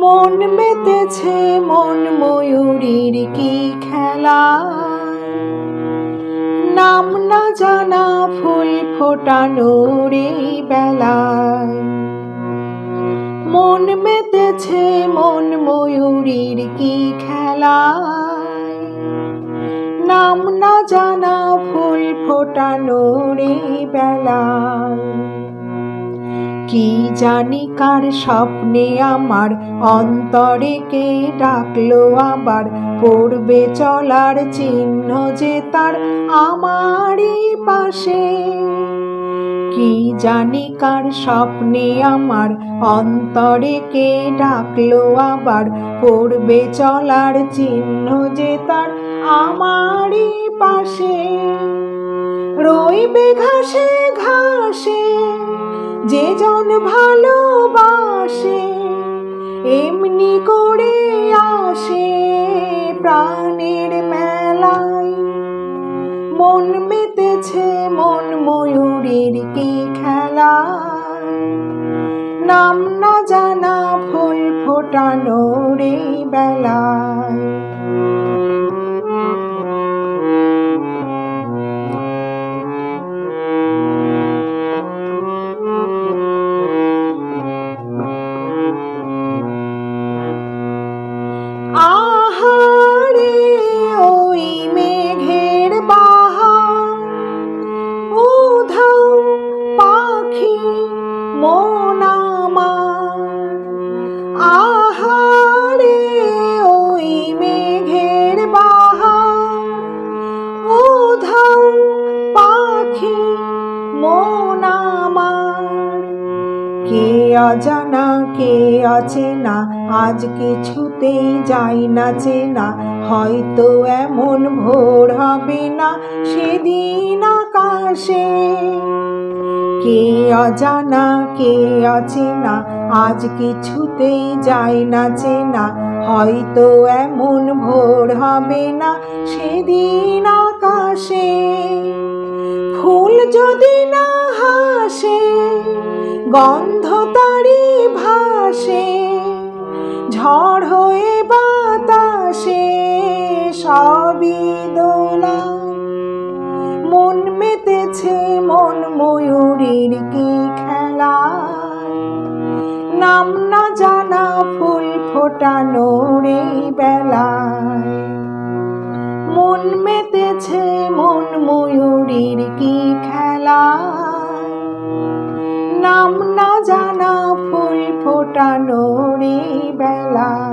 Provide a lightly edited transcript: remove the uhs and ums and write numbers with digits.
মন মেতেছে মন ময়ূরীর কি খেলায়, নাম না জানা ফুল ফোটানোর এই বেলায়। মন মেতেছে মন ময়ূরীর কি খেলায়, নাম না জানা ফুল ফোটানোর এই বেলায়। কি জানি কার স্বপ্নে আমার অন্তরে কে ডাকলো আবার, পড়বে চলার চিহ্ন যে তার আমারই পাশে। কি জানি কার স্বপ্নে আমার অন্তরে কে ডাকলো আবার, পড়বে চলার চিহ্ন যে তার আমারই পাশে। রইবে ঘাসে ঘাসে যে জন ভালোবাসে, এমনি করে আসে প্রাণের মেলায়। মন মেতেছে মন ময়ূরীর কি খেলায়, নাম না জানা ফুল ফোটানোর এই বেলায়। আহারে ওই মেঘের বাহার, উধাও পাখি মন আমার। আহারে ওই মেঘের বাহার, উধাও পাখি মন আমার। কে অজানা কে অচেনা আজ কিছুতেই যাই না চেনা, হয়তো এমন ভোর হবে না সেদিন আকাশে। কে অজানা কে অচেনা আজ কিছুতেই যাই না চেনা, হয়তো এমন ভোর হবে না সেদিন আকাশে। ফুল যদি না হাসে গন্ধ তারি ভাসে, ঝড় হয়ে বাতাসে সবই দোলায়। মন মেতেছে মন ময়ূরীর কি খেলায়, নাম না জানা ফুল ফোটানোর এই বেলায়। মন মেতেছে মন ময়ূরীর কি খেলায়, নাম না জানা ফুল ফোটানোর এই বেলায়।